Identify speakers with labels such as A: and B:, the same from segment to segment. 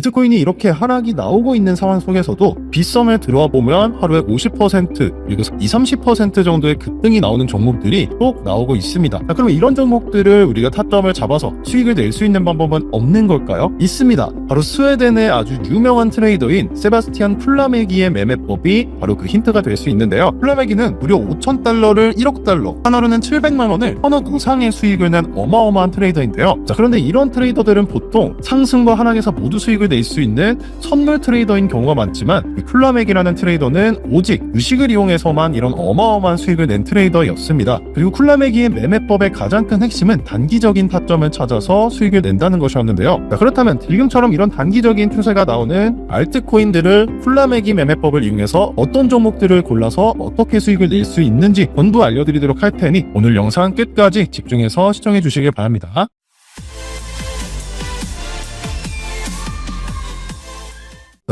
A: 비트코인이 이렇게 하락이 나오고 있는 상황 속에서도 빗썸에 들어와 보면 하루에 50% 그리고 20-30% 정도의 급등이 나오는 종목들이 꼭 나오고 있습니다. 자, 그럼 이런 종목들을 우리가 타점을 잡아서 수익을 낼 수 있는 방법은 없는 걸까요? 있습니다. 바로 스웨덴의 아주 유명한 트레이더인 세바스티안 플라메기의 매매법이 바로 그 힌트가 될 수 있는데요. 플라메기는 무려 5,000달러를 1억 달러, 한 하루는 700만 원을 1,000억 이상의 수익을 낸 어마어마한 트레이더인데요. 자, 그런데 이런 트레이더들은 보통 상승과 하락에서 모두 수익을 낼 수 있는 선물 트레이더인 경우가 많지만 이 쿨라맥이라는 트레이더는 오직 주식을 이용해서만 이런 어마어마한 수익을 낸 트레이더였습니다. 그리고 쿨라맥의 매매법의 가장 큰 핵심은 단기적인 타점을 찾아서 수익을 낸다는 것이었는데요. 자, 그렇다면 지금처럼 이런 단기적인 추세가 나오는 알트코인들을 쿨라맥이 매매법을 이용해서 어떤 종목들을 골라서 어떻게 수익을 낼 수 있는지 전부 알려드리도록 할 테니 오늘 영상 끝까지 집중해서 시청해 주시길 바랍니다.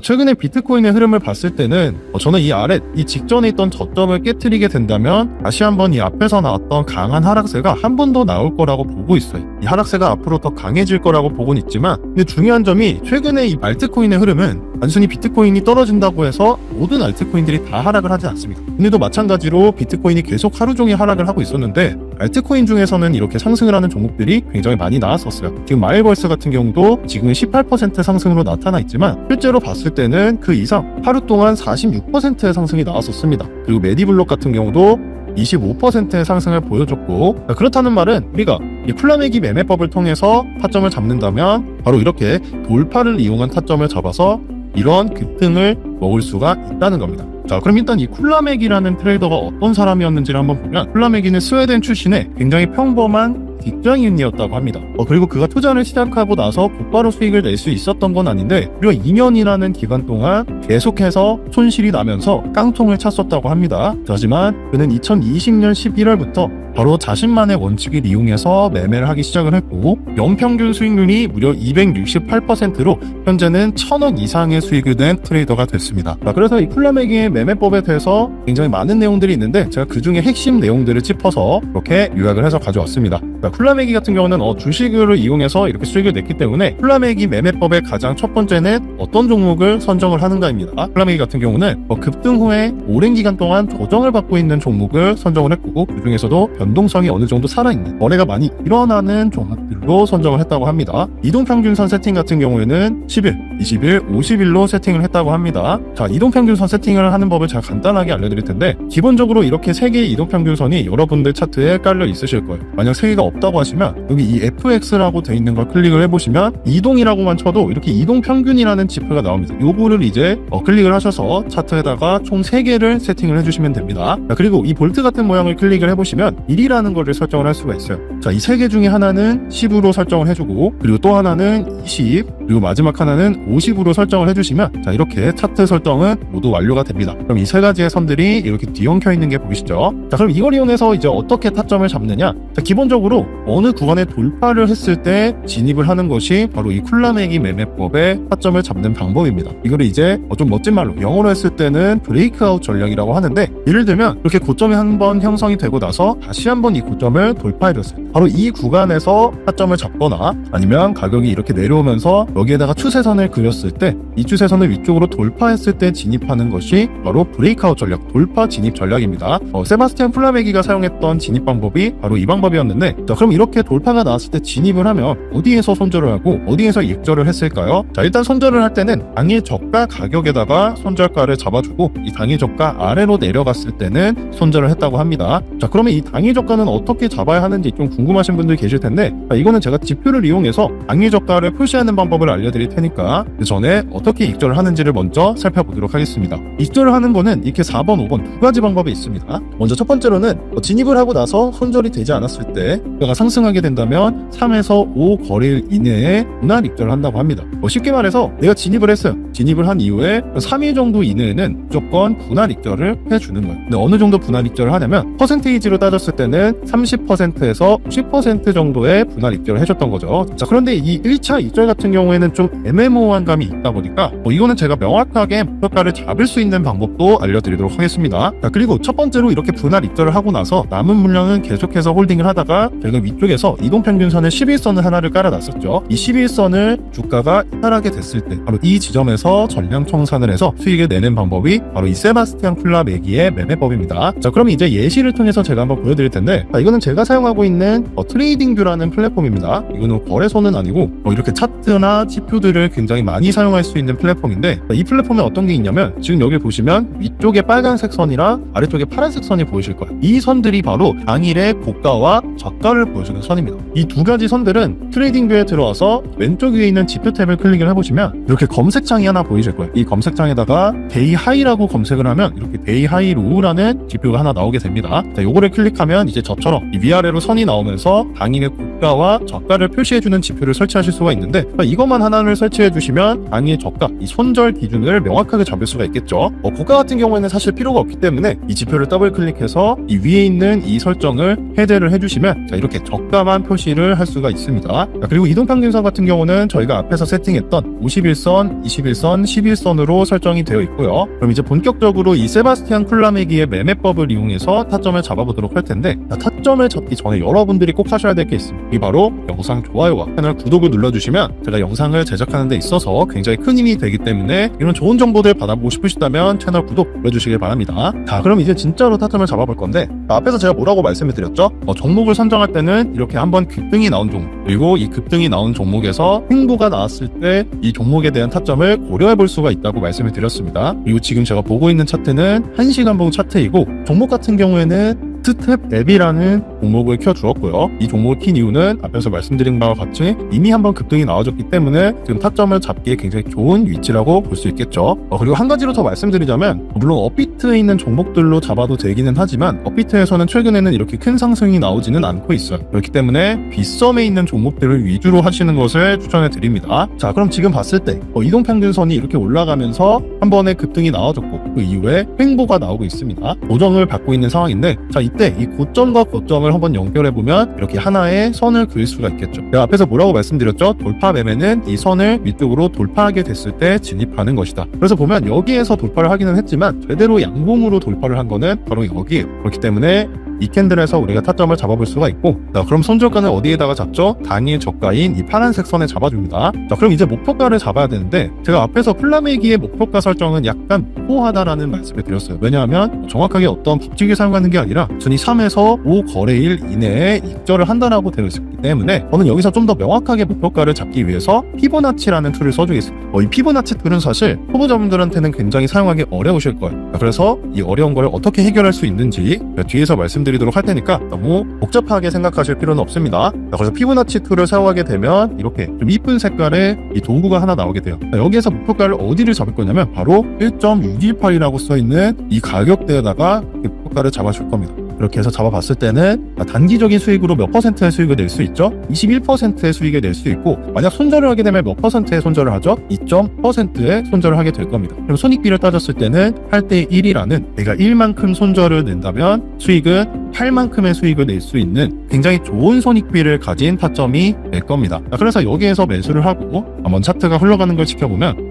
A: 최근에 비트코인의 흐름을 봤을 때는 저는 이 아래, 이 직전에 있던 저점을 깨트리게 된다면 다시 한번 이 앞에서 나왔던 강한 하락세가 한 번 더 나올 거라고 보고 있어요. 이 하락세가 앞으로 더 강해질 거라고 보고는 있지만 근데 중요한 점이 최근에 이 알트코인의 흐름은 단순히 비트코인이 떨어진다고 해서 모든 알트코인들이 다 하락을 하지 않습니다. 오늘도 마찬가지로 비트코인이 계속 하루 종일 하락을 하고 있었는데 알트코인 중에서는 이렇게 상승을 하는 종목들이 굉장히 많이 나왔었어요. 지금 마일벌스 같은 경우도 지금은 18% 상승으로 나타나 있지만 실제로 봤을 때는 그 이상 하루 동안 46%의 상승이 나왔었습니다. 그리고 메디블록 같은 경우도 25%의 상승을 보여줬고, 그렇다는 말은 우리가 이 쿨라맥이 매매법을 통해서 타점을 잡는다면 바로 이렇게 돌파를 이용한 타점을 잡아서 이런 급등을 먹을 수가 있다는 겁니다. 자, 그럼 일단 이 쿨라맥이라는 트레이더가 어떤 사람이었는지를 한번 보면 쿨라맥이는 스웨덴 출신의 굉장히 평범한 직장인이었다고 합니다. 그리고 그가 투자를 시작하고 나서 곧바로 수익을 낼 수 있었던 건 아닌데 무려 2년이라는 기간 동안 계속해서 손실이 나면서 깡통을 찼었다고 합니다. 하지만 그는 2020년 11월부터 바로 자신만의 원칙을 이용해서 매매를 하기 시작을 했고 연평균 수익률이 무려 268%로 현재는 1,000억 이상의 수익을 낸 트레이더가 됐습니다. 자, 그래서 이 쿨라맥의 매매법에 대해서 굉장히 많은 내용들이 있는데 제가 그 중에 핵심 내용들을 짚어서 이렇게 요약을 해서 가져왔습니다. 자, 쿨라맥이 같은 경우는 주식을 이용해서 이렇게 수익을 냈기 때문에 쿨라맥이 매매법의 가장 첫 번째는 어떤 종목을 선정을 하는가입니다. 쿨라맥이 같은 경우는 급등 후에 오랜 기간 동안 조정을 받고 있는 종목을 선정을 했고 그 중에서도 변동성이 어느 정도 살아있는 거래가 많이 일어나는 종목들로 선정을 했다고 합니다. 이동평균선 세팅 같은 경우에는 10일, 20일, 50일로 세팅을 했다고 합니다. 자, 이동평균선 세팅을 하는 법을 제가 간단하게 알려드릴 텐데 기본적으로 이렇게 3개의 이동평균선이 여러분들 차트에 깔려 있으실 거예요. 만약 3개가 없다고 하시면 여기 이 FX라고 되어 있는 걸 클릭을 해보시면 이동이라고만 쳐도 이렇게 이동평균이라는 지표가 나옵니다. 요거를 이제 클릭을 하셔서 차트에다가 총 3개를 세팅을 해주시면 됩니다. 자, 그리고 이 볼트 같은 모양을 클릭을 해보시면 1이라는 거를 설정을 할 수가 있어요. 자, 이 3개 중에 하나는 10으로 설정을 해주고 그리고 또 하나는 20 그리고 마지막 하나는 50으로 설정을 해주시면 자, 이렇게 차트 설정은 모두 완료가 됩니다. 그럼 이 3가지의 선들이 이렇게 뒤엉켜 있는 게 보이시죠? 자, 그럼 이걸 이용해서 이제 어떻게 타점을 잡느냐? 자, 기본적으로 어느 구간에 돌파를 했을 때 진입을 하는 것이 바로 이 쿨라맥이 매매법의 타점을 잡는 방법입니다. 이거를 이제 좀 멋진 말로 영어로 했을 때는 브레이크아웃 전략이라고 하는데 예를 들면 이렇게 고점이 한번 형성이 되고 나서 다시 한번 이 고점을 돌파해줬어요. 바로 이 구간에서 타점을 잡거나 아니면 가격이 이렇게 내려오면서 여기에다가 추세선을 그렸을 때 이 추세선을 위쪽으로 돌파했을 때 진입하는 것이 바로 브레이크아웃 전략, 돌파 진입 전략입니다. 세바스티안 플라메기가 사용했던 진입 방법이 바로 이 방법이었는데 자, 그럼 이렇게 돌파가 나왔을 때 진입을 하면 어디에서 손절을 하고 어디에서 익절을 했을까요? 자, 일단 손절을 할 때는 당일 저가 가격에다가 손절가를 잡아주고 이 당일 저가 아래로 내려갔을 때는 손절을 했다고 합니다. 자, 그러면 이 당일 저가는 어떻게 잡아야 하는지 좀 궁금하신 분들 계실 텐데 자, 이거는 제가 지표를 이용해서 당일 저가를 표시하는 방법을 알려드릴 테니까 그 전에 어떻게 익절을 하는지를 먼저 살펴보도록 하겠습니다. 익절을 하는 거는 이렇게 4번, 5번 두 가지 방법이 있습니다. 먼저 첫 번째로는 진입을 하고 나서 손절이 되지 않았을 때 가격이 상승하게 된다면 3에서 5 거래일 이내에 분할 익절을 한다고 합니다. 쉽게 말해서 내가 진입을 했어요. 진입을 한 이후에 3일 정도 이내에는 무조건 분할 익절을 해주는 거예요. 근데 어느 정도 분할 익절을 하냐면 퍼센테이지로 따졌을 때는 30%에서 10% 정도의 분할 익절을 해줬던 거죠. 자, 그런데 이 1차 익절 같은 경우에는 좀 애매모호한 감이 있다 보니까 이거는 제가 명확하게 목표가를 잡을 수 있는 방법도 알려드리도록 하겠습니다. 자, 그리고 첫 번째로 이렇게 분할 익절을 하고 나서 남은 물량은 계속해서 홀딩을 하다가 결국 지금 위쪽에서 이동평균선을 11선을 하나를 깔아놨었죠. 이 11선을 주가가 하락이 됐을 때 바로 이 지점에서 전량 청산을 해서 수익을 내는 방법이 바로 이 세바스티안 쿨라메기의 매매법입니다. 자, 그럼 이제 예시를 통해서 제가 한번 보여드릴 텐데, 이거는 제가 사용하고 있는 트레이딩뷰라는 플랫폼입니다. 이거는 거래소는 아니고 이렇게 차트나 지표들을 굉장히 많이 사용할 수 있는 플랫폼인데, 이 플랫폼에 어떤 게 있냐면 지금 여기 보시면 위쪽에 빨간색 선이랑 아래쪽에 파란색 선이 보이실 거예요. 이 선들이 바로 당일의 고가와 저가를 보여주는 선입니다. 이 두 가지 선들은 트레이딩뷰에 들어와서 왼쪽 위에 있는 지표 탭을 클릭을 해보시면 이렇게 검색창이 하나 보이실 거예요. 이 검색창에다가 데이 하이라고 검색을 하면 이렇게 데이 하이 로우라는 지표가 하나 나오게 됩니다. 자, 요거를 클릭하면 이제 저처럼 이 위아래로 선이 나오면서 당일의 고가와 저가를 표시해주는 지표를 설치하실 수가 있는데, 이것만 하나를 설치해 주시면 당일 저가, 이 손절 기준을 명확하게 잡을 수가 있겠죠. 고가 같은 경우에는 사실 필요가 없기 때문에 이 지표를 더블 클릭해서 이 위에 있는 이 설정을 해제를 해주시면 자, 이렇게 저가만 표시를 할 수가 있습니다. 자, 그리고 이동평균선 같은 경우는 저희가 앞에서 세팅했던 51선, 21선, 11선으로 설정이 되어 있고요. 그럼 이제 본격적으로 이 세바스티안 쿨라메기의 매매법을 이용해서 타점을 잡아보도록 할 텐데, 자, 타점을 잡기 전에 여러분들이 꼭 하셔야 될 게 있습니다. 이게 바로 영상 좋아요와 채널 구독을 눌러주시면 제가 영상을 제작하는 데 있어서 굉장히 큰 힘이 되기 때문에 이런 좋은 정보들 받아보고 싶으시다면 채널 구독 눌러주시길 바랍니다. 자, 그럼 이제 진짜로 타점을 잡아볼 건데, 앞에서 제가 뭐라고 말씀을 드렸죠? 종목을 선정할 때는 이렇게 한번 급등이 나온 종목, 그리고 이 급등이 나온 종목에서 횡보가 나왔을 때 이 종목에 대한 타점을 고려해 볼 수가 있다고 말씀을 드렸습니다. 그리고 지금 제가 보고 있는 차트는 1시간봉 차트이고, 종목 같은 경우에는 스텝 앱이라는 종목을 켜주었고요. 이 종목을 킨 이유는 앞에서 말씀드린 바와 같이 이미 한번 급등이 나와줬기 때문에 지금 타점을 잡기에 굉장히 좋은 위치라고 볼 수 있겠죠. 그리고 한 가지로 더 말씀드리자면, 물론 업비트에 있는 종목들로 잡아도 되기는 하지만 업비트에서는 최근에는 이렇게 큰 상승이 나오지는 않고 있어요. 그렇기 때문에 빗썸에 있는 종목들을 위주로 하시는 것을 추천해 드립니다. 자, 그럼 지금 봤을 때 이동평균선이 이렇게 올라가면서 한 번의 급등이 나와줬고, 그 이후에 횡보가 나오고 있습니다. 조정을 받고 있는 상황인데, 자, 이때 이 고점과 고점을 한번 연결해보면 이렇게 하나의 선을 그릴 수가 있겠죠. 제가 앞에서 뭐라고 말씀드렸죠? 돌파 매매는 이 선을 위쪽으로 돌파하게 됐을 때 진입하는 것이다. 그래서 보면 여기에서 돌파를 하기는 했지만 제대로 양봉으로 돌파를 한 거는 바로 여기에요. 그렇기 때문에 이 캔들에서 우리가 타점을 잡아볼 수가 있고, 자, 그럼 손절가는 어디에다가 잡죠? 당일 저가인 이 파란색 선에 잡아줍니다. 자, 그럼 이제 목표가를 잡아야 되는데, 제가 앞에서 쿨라메기의 목표가 설정은 약간 모호하다라는 말씀을 드렸어요. 왜냐하면 정확하게 어떤 법칙을 사용하는 게 아니라 순위 3에서 5 거래일 이내에 익절을 한다라고 되어 있기 때문에 저는 여기서 좀 더 명확하게 목표가를 잡기 위해서 피보나치라는 툴을 써주겠습니다. 이 피보나치 툴은 사실 초보자분들한테는 굉장히 사용하기 어려우실 거예요. 그래서 이 어려운 걸 어떻게 해결할 수 있는지 뒤에서 말씀드리도록 할 테니까 너무 복잡하게 생각하실 필요는 없습니다. 그래서 피보나치 툴을 사용하게 되면 이렇게 좀 이쁜 색깔의 이 도구가 하나 나오게 돼요. 여기에서 목표가를 어디를 잡을 거냐면 바로 1.618이라고 써있는 이 가격대에다가 목표가를 잡아줄 겁니다. 이렇게 해서 잡아봤을 때는 단기적인 수익으로 몇 %의 수익을 낼 수 있죠? 21%의 수익을 낼 수 있고, 만약 손절을 하게 되면 몇 %의 손절을 하죠? 2.%의 손절을 하게 될 겁니다. 그럼 손익비를 따졌을 때는 8대 1이라는, 내가 1만큼 손절을 낸다면 수익은 8만큼의 수익을 낼 수 있는 굉장히 좋은 손익비를 가진 타점이 될 겁니다. 그래서 여기에서 매수를 하고 한번 차트가 흘러가는 걸 지켜보면,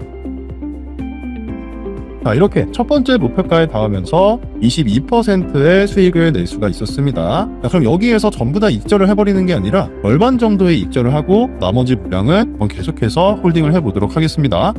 A: 자, 이렇게 첫 번째 목표가에 닿으면서 22%의 수익을 낼 수가 있었습니다. 자, 그럼 여기에서 전부 다 익절을 해버리는 게 아니라 절반 정도의 익절을 하고 나머지 물량은 계속해서 홀딩을 해보도록 하겠습니다.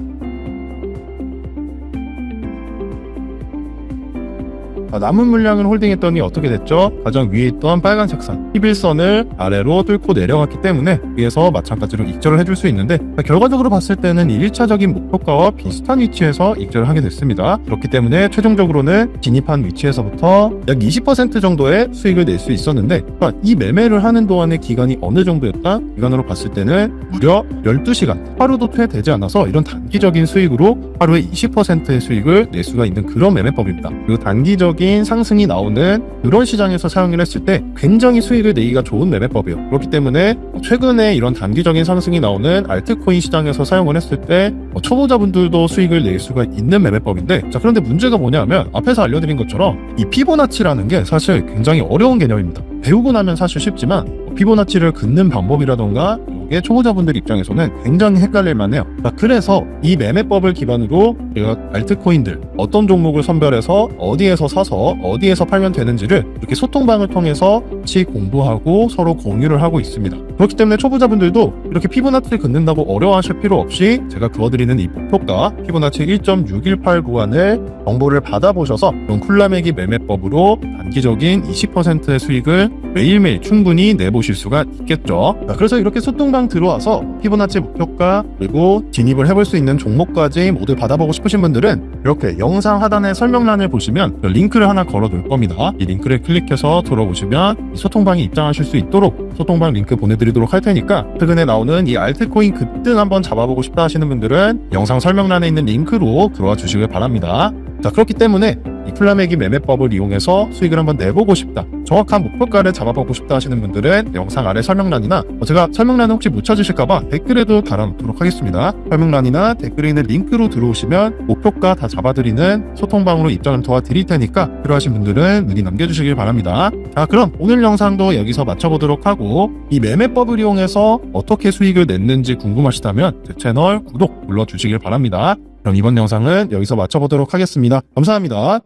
A: 남은 물량을 홀딩했더니 어떻게 됐죠? 가장 위에 있던 빨간색 선 11선을 아래로 뚫고 내려갔기 때문에 위에서 마찬가지로 익절을 해줄 수 있는데, 결과적으로 봤을 때는 1차적인 목표가와 비슷한 위치에서 익절을 하게 됐습니다. 그렇기 때문에 최종적으로는 진입한 위치에서부터 약 20% 정도의 수익을 낼 수 있었는데, 이 매매를 하는 동안의 기간이 어느 정도였다? 기간으로 봤을 때는 무려 12시간, 하루도 채 되지 않아서 이런 단기적인 수익으로 하루에 20%의 수익을 낼 수가 있는 그런 매매법입니다. 그리고 단기적인 상승이 나오는 그런 시장에서 사용을 했을 때 굉장히 수익을 내기가 좋은 매매법이에요. 그렇기 때문에 최근에 이런 단기적인 상승이 나오는 알트코인 시장에서 사용을 했을 때 초보자분들도 수익을 낼 수가 있는 매매법인데, 자, 그런데 문제가 뭐냐면 앞에서 알려드린 것처럼 이 피보나치라는 게 사실 굉장히 어려운 개념입니다. 배우고 나면 사실 쉽지만 피보나치를 긋는 방법이라던가 이게 초보자분들 입장에서는 굉장히 헷갈릴 만해요. 그래서 이 매매법을 기반으로 제가 알트코인들 어떤 종목을 선별해서 어디에서 사서 어디에서 팔면 되는지를 이렇게 소통방을 통해서 같이 공부하고 서로 공유를 하고 있습니다. 그렇기 때문에 초보자분들도 이렇게 피보나치를 긋는다고 어려워하실 필요 없이 제가 그어드리는 이 목표가 피보나치 1.618 구간을 정보를 받아보셔서 이런 쿨라매기 매매법으로 단기적인 20%의 수익을 매일매일 충분히 내보실 수가 있겠죠. 자, 그래서 이렇게 소통방 들어와서 피보나치 목표가 그리고 진입을 해볼 수 있는 종목까지 모두 받아보고 싶으신 분들은 이렇게 영상 하단의 설명란을 보시면 링크를 하나 걸어 놓을 겁니다. 이 링크를 클릭해서 들어보시면 이 소통방에 입장하실 수 있도록 소통방 링크 보내드리도록 할 테니까 최근에 나오는 이 알트코인 급등 한번 잡아보고 싶다 하시는 분들은 영상 설명란에 있는 링크로 들어와 주시길 바랍니다. 자, 그렇기 때문에 이 쿨라매기 매매법을 이용해서 수익을 한번 내보고 싶다, 정확한 목표가를 잡아보고 싶다 하시는 분들은 영상 아래 설명란이나 제가 설명란을 혹시 못 찾으실까봐 댓글에도 달아놓도록 하겠습니다. 설명란이나 댓글에 있는 링크로 들어오시면 목표가 다 잡아드리는 소통방으로 입장을 도와드릴 테니까 필요하신 분들은 문의 남겨주시길 바랍니다. 자, 그럼 오늘 영상도 여기서 마쳐보도록 하고 이 매매법을 이용해서 어떻게 수익을 냈는지 궁금하시다면 제 채널 구독 눌러주시길 바랍니다. 그럼 이번 영상은 여기서 마쳐보도록 하겠습니다. 감사합니다.